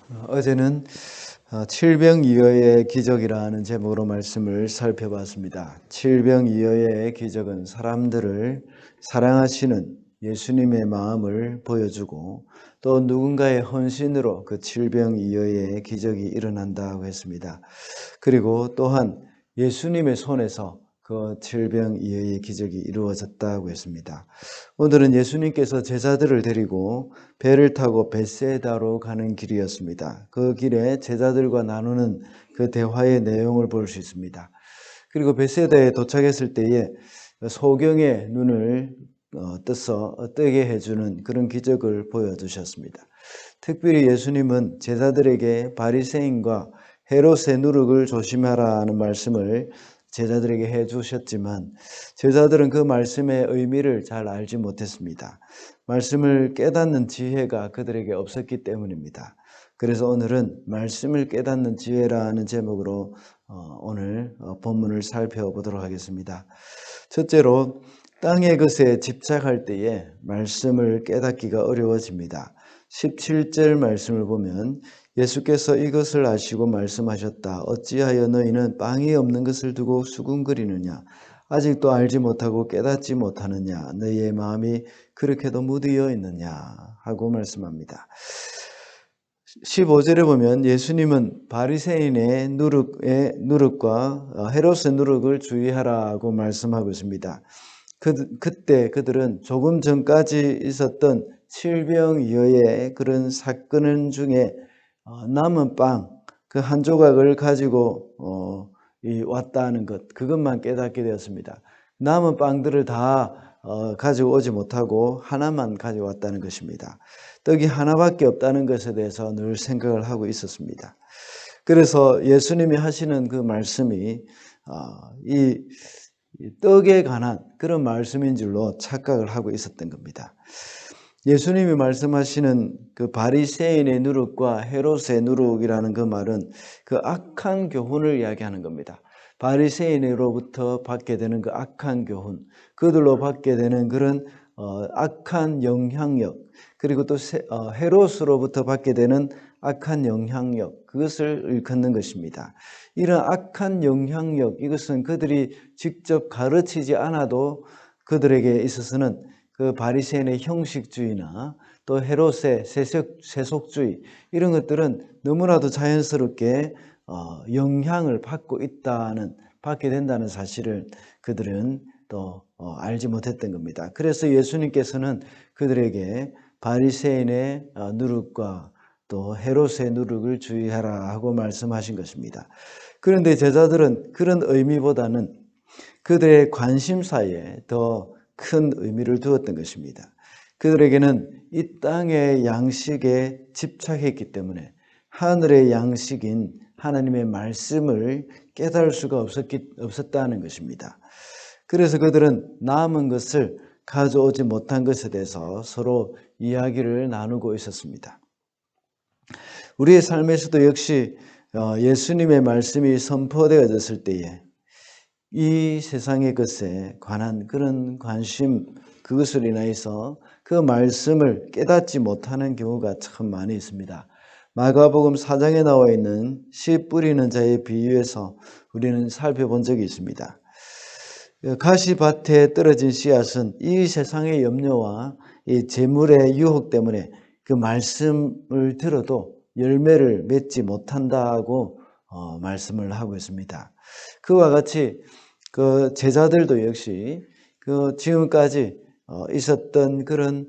어제는 칠병이어의 기적이라는 제목으로 말씀을 살펴봤습니다. 칠병이어의 기적은 사람들을 사랑하시는 예수님의 마음을 보여주고 또 누군가의 헌신으로 그 칠병이어의 기적이 일어난다고 했습니다. 그리고 또한 예수님의 손에서 그 칠병이어의 기적이 이루어졌다고 했습니다. 오늘은 예수님께서 제자들을 데리고 배를 타고 벳세다로 가는 길이었습니다. 그 길에 제자들과 나누는 그 대화의 내용을 볼 수 있습니다. 그리고 벳세다에 도착했을 때에 소경의 눈을 뜨게 해주는 그런 기적을 보여주셨습니다. 특별히 예수님은 제자들에게 바리새인과 헤롯의 누룩을 조심하라는 말씀을 제자들에게 해주셨지만 제자들은 그 말씀의 의미를 잘 알지 못했습니다. 말씀을 깨닫는 지혜가 그들에게 없었기 때문입니다. 그래서 오늘은 말씀을 깨닫는 지혜라는 제목으로 오늘 본문을 살펴보도록 하겠습니다. 첫째로 땅의 것에 집착할 때에 말씀을 깨닫기가 어려워집니다. 17절 말씀을 보면 예수께서 이것을 아시고 말씀하셨다. 어찌하여 너희는 빵이 없는 것을 두고 수군거리느냐. 아직도 알지 못하고 깨닫지 못하느냐. 너희의 마음이 그렇게도 무디어 있느냐 하고 말씀합니다. 15절에 보면 예수님은 바리새인의 누룩과 헤롯의 누룩을 주의하라고 말씀하고 있습니다. 그때 그들은 조금 전까지 있었던 칠병이어의 그런 사건 중에 남은 빵 그 한 조각을 가지고 왔다는 것, 그것만 깨닫게 되었습니다. 남은 빵들을 다 가지고 오지 못하고 하나만 가지고 왔다는 것입니다. 떡이 하나밖에 없다는 것에 대해서 늘 생각을 하고 있었습니다. 그래서 예수님이 하시는 그 말씀이 이 떡에 관한 그런 말씀인 줄로 착각을 하고 있었던 겁니다. 예수님이 말씀하시는 그 바리새인의 누룩과 헤롯의 누룩이라는 그 말은 그 악한 교훈을 이야기하는 겁니다. 바리새인으로부터 받게 되는 그 악한 교훈, 그들로 받게 되는 그런 악한 영향력, 그리고 또 헤롯으로부터 받게 되는 악한 영향력, 그것을 일컫는 것입니다. 이런 악한 영향력, 이것은 그들이 직접 가르치지 않아도 그들에게 있어서는 그 바리새인의 형식주의나 또 헤롯의 세속주의, 이런 것들은 너무나도 자연스럽게 영향을 받게 된다는 사실을 그들은 또 알지 못했던 겁니다. 그래서 예수님께서는 그들에게 바리새인의 누룩과 또 헤롯의 누룩을 주의하라 하고 말씀하신 것입니다. 그런데 제자들은 그런 의미보다는 그들의 관심사에 더 큰 의미를 두었던 것입니다. 그들에게는 이 땅의 양식에 집착했기 때문에 하늘의 양식인 하나님의 말씀을 깨달을 수가 없었다는 것입니다. 그래서 그들은 남은 것을 가져오지 못한 것에 대해서 서로 이야기를 나누고 있었습니다. 우리의 삶에서도 역시 예수님의 말씀이 선포되어졌을 때에 이 세상의 것에 관한 그런 관심, 그것을 인하여서 그 말씀을 깨닫지 못하는 경우가 참 많이 있습니다. 마가복음 4장에 나와 있는 씨 뿌리는 자의 비유에서 우리는 살펴본 적이 있습니다. 가시밭에 떨어진 씨앗은 이 세상의 염려와 이 재물의 유혹 때문에 그 말씀을 들어도 열매를 맺지 못한다고 말씀을 하고 있습니다. 그와 같이 그 제자들도 역시 그 지금까지 있었던 그런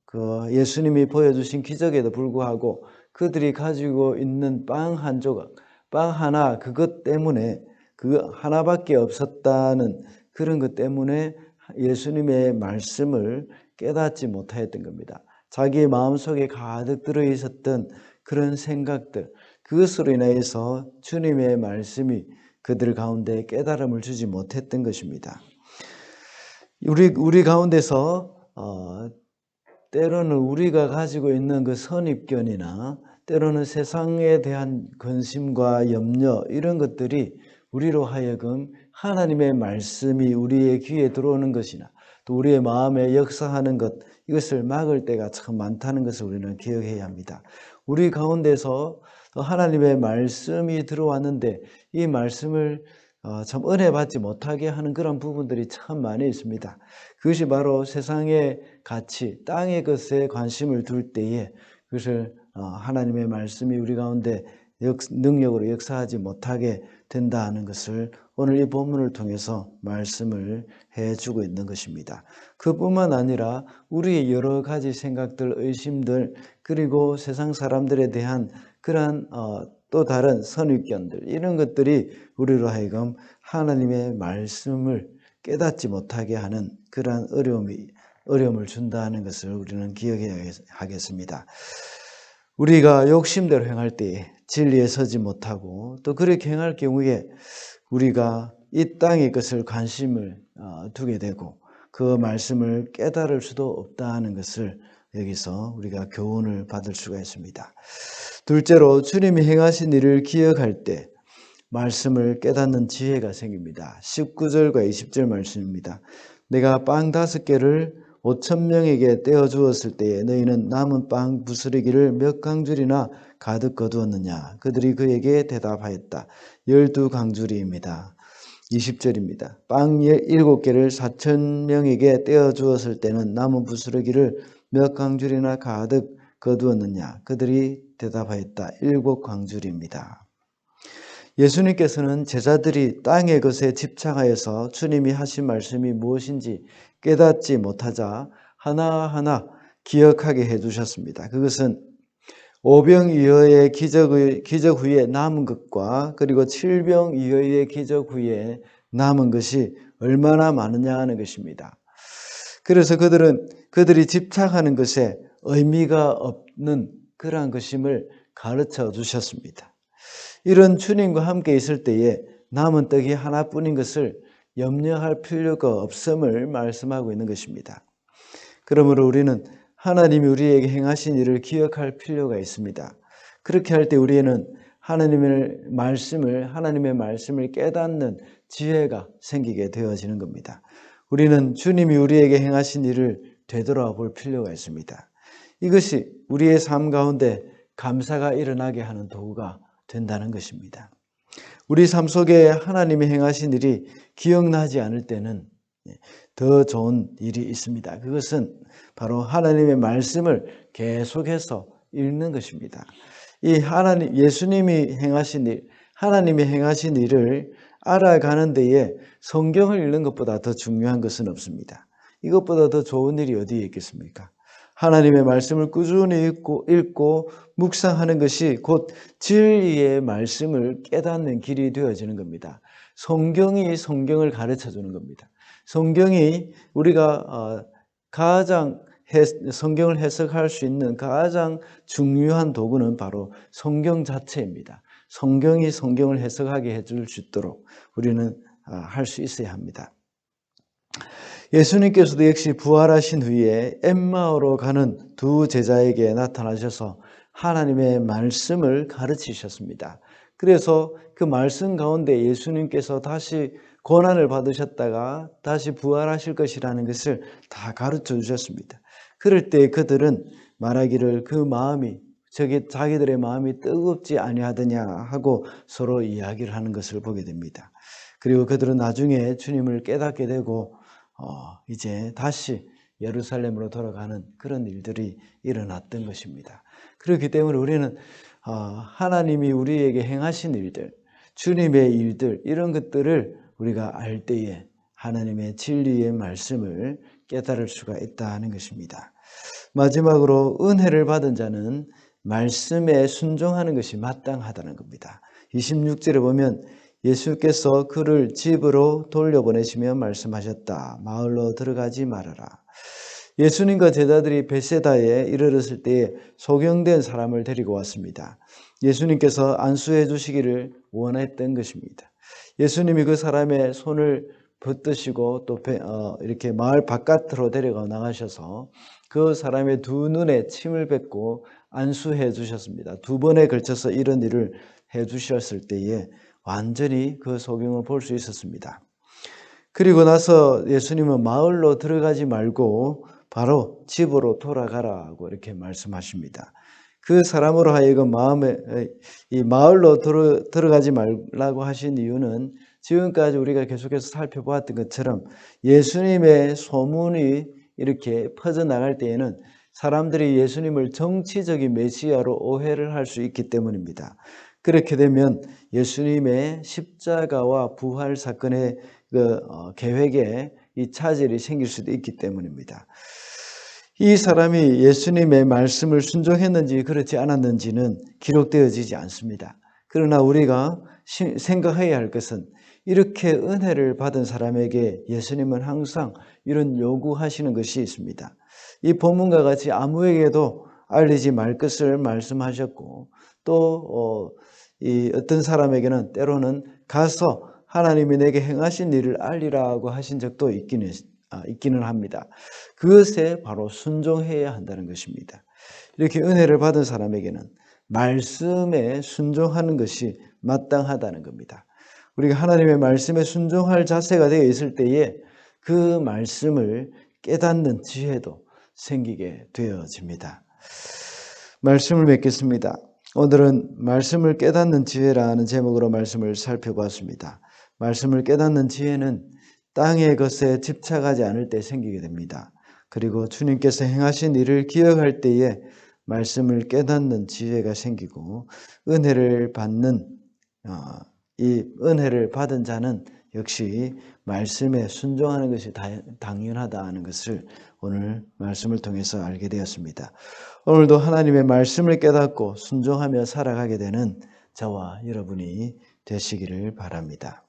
그 예수님이 보여주신 기적에도 불구하고 그들이 가지고 있는 빵 한 조각, 빵 하나, 그것 때문에 그 하나밖에 없었다는 그런 것 때문에 예수님의 말씀을 깨닫지 못하였던 겁니다. 자기의 마음속에 가득 들어 있었던 그런 생각들, 그것으로 인해서 주님의 말씀이 그들 가운데 깨달음을 주지 못했던 것입니다. 우리 가운데서 때로는 우리가 가지고 있는 그 선입견이나 때로는 세상에 대한 근심과 염려, 이런 것들이 우리로 하여금 하나님의 말씀이 우리의 귀에 들어오는 것이나 또 우리의 마음에 역사하는 것, 이것을 막을 때가 참 많다는 것을 우리는 기억해야 합니다. 우리 가운데서 하나님의 말씀이 들어왔는데 이 말씀을 참 은혜 받지 못하게 하는 그런 부분들이 참 많이 있습니다. 그것이 바로 세상의 가치, 땅의 것에 관심을 둘 때에 그것을 하나님의 말씀이 우리 가운데 능력으로 역사하지 못하게 된다는 것을 오늘 이 본문을 통해서 말씀을 해주고 있는 것입니다. 그뿐만 아니라 우리의 여러 가지 생각들, 의심들, 그리고 세상 사람들에 대한 그러한 또 다른 선입견들, 이런 것들이 우리로 하여금 하나님의 말씀을 깨닫지 못하게 하는 그러한 어려움을 준다는 것을 우리는 기억해야 하겠습니다. 우리가 욕심대로 행할 때에 진리에 서지 못하고 또 그렇게 행할 경우에 우리가 이 땅의 것을 관심을 두게 되고 그 말씀을 깨달을 수도 없다는 것을 여기서 우리가 교훈을 받을 수가 있습니다. 둘째로 주님이 행하신 일을 기억할 때 말씀을 깨닫는 지혜가 생깁니다. 19절과 20절 말씀입니다. 내가 빵 5개를 5,000명에게 떼어 주었을 때에 너희는 남은 빵 부스러기를 몇 강줄이나 가득 거두었느냐? 그들이 그에게 대답하였다. 12강줄이입니다. 20절입니다. 빵 7개를 4,000명에게 떼어 주었을 때는 남은 부스러기를 몇 강줄이나 가득 거두었느냐? 그들이 대답하였다. 7강줄입니다. 예수님께서는 제자들이 땅의 것에 집착하여서 주님이 하신 말씀이 무엇인지 깨닫지 못하자 하나하나 기억하게 해주셨습니다. 그것은 오병이어의 기적 후에 남은 것과 그리고 칠병이어의 기적 후에 남은 것이 얼마나 많으냐 하는 것입니다. 그래서 그들이 집착하는 것에 의미가 없는 그러한 것임을 가르쳐 주셨습니다. 이런 주님과 함께 있을 때에 남은 떡이 하나뿐인 것을 염려할 필요가 없음을 말씀하고 있는 것입니다. 그러므로 우리는 하나님이 우리에게 행하신 일을 기억할 필요가 있습니다. 그렇게 할 때 우리는 하나님의 말씀을 깨닫는 지혜가 생기게 되어지는 겁니다. 우리는 주님이 우리에게 행하신 일을 되돌아볼 필요가 있습니다. 이것이 우리의 삶 가운데 감사가 일어나게 하는 도구가 된다는 것입니다. 우리 삶 속에 하나님이 행하신 일이 기억나지 않을 때는 더 좋은 일이 있습니다. 그것은 바로 하나님의 말씀을 계속해서 읽는 것입니다. 예수님이 행하신 일, 하나님이 행하신 일을 알아가는 데에 성경을 읽는 것보다 더 중요한 것은 없습니다. 이것보다 더 좋은 일이 어디에 있겠습니까? 하나님의 말씀을 꾸준히 읽고 묵상하는 것이 곧 진리의 말씀을 깨닫는 길이 되어지는 겁니다. 성경이 성경을 가르쳐 주는 겁니다. 성경이 우리가 가장 성경을 해석할 수 있는 가장 중요한 도구는 바로 성경 자체입니다. 성경이 성경을 해석하게 해줄 수 있도록 우리는 할 수 있어야 합니다. 예수님께서도 역시 부활하신 후에 엠마오로 가는 두 제자에게 나타나셔서 하나님의 말씀을 가르치셨습니다. 그래서 그 말씀 가운데 예수님께서 다시 고난을 받으셨다가 다시 부활하실 것이라는 것을 다 가르쳐 주셨습니다. 그럴 때 그들은 말하기를 그 마음이 자기들의 마음이 뜨겁지 아니하더냐 하고 서로 이야기를 하는 것을 보게 됩니다. 그리고 그들은 나중에 주님을 깨닫게 되고 이제 다시 예루살렘으로 돌아가는 그런 일들이 일어났던 것입니다. 그렇기 때문에 우리는 하나님이 우리에게 행하신 일들, 주님의 일들, 이런 것들을 우리가 알 때에 하나님의 진리의 말씀을 깨달을 수가 있다는 것입니다. 마지막으로 은혜를 받은 자는 말씀에 순종하는 것이 마땅하다는 겁니다. 26절에 보면 예수께서 그를 집으로 돌려보내시며 말씀하셨다. 마을로 들어가지 말아라. 예수님과 제자들이 베세다에 이르렀을 때에 소경된 사람을 데리고 왔습니다. 예수님께서 안수해 주시기를 원했던 것입니다. 예수님이 그 사람의 손을 붙드시고 또 이렇게 마을 바깥으로 데려가 나가셔서 그 사람의 두 눈에 침을 뱉고 안수해 주셨습니다. 2번에 걸쳐서 이런 일을 해 주셨을 때에 완전히 그 소경을 볼 수 있었습니다. 그리고 나서 예수님은 마을로 들어가지 말고 바로 집으로 돌아가라고 이렇게 말씀하십니다. 그 사람으로 하여금 이 마을로 들어가지 말라고 하신 이유는 지금까지 우리가 계속해서 살펴보았던 것처럼 예수님의 소문이 이렇게 퍼져나갈 때에는 사람들이 예수님을 정치적인 메시아로 오해를 할 수 있기 때문입니다. 그렇게 되면 예수님의 십자가와 부활 사건의 계획에 이 차질이 생길 수도 있기 때문입니다. 이 사람이 예수님의 말씀을 순종했는지 그렇지 않았는지는 기록되어지지 않습니다. 그러나 우리가 생각해야 할 것은 이렇게 은혜를 받은 사람에게 예수님은 항상 이런 요구하시는 것이 있습니다. 이 본문과 같이 아무에게도 알리지 말 것을 말씀하셨고 또 어떤 사람에게는 때로는 가서 하나님이 내게 행하신 일을 알리라고 하신 적도 있기는 합니다. 그것에 바로 순종해야 한다는 것입니다. 이렇게 은혜를 받은 사람에게는 말씀에 순종하는 것이 마땅하다는 겁니다. 우리가 하나님의 말씀에 순종할 자세가 되어 있을 때에 그 말씀을 깨닫는 지혜도 생기게 되어집니다. 말씀을 맺겠습니다. 오늘은 말씀을 깨닫는 지혜라는 제목으로 말씀을 살펴봤습니다. 말씀을 깨닫는 지혜는 땅의 것에 집착하지 않을 때 생기게 됩니다. 그리고 주님께서 행하신 일을 기억할 때에 말씀을 깨닫는 지혜가 생기고 은혜를 받는 이 은혜를 받은 자는 역시 말씀에 순종하는 것이 당연하다는 것을 오늘 말씀을 통해서 알게 되었습니다. 오늘도 하나님의 말씀을 깨닫고 순종하며 살아가게 되는 저와 여러분이 되시기를 바랍니다.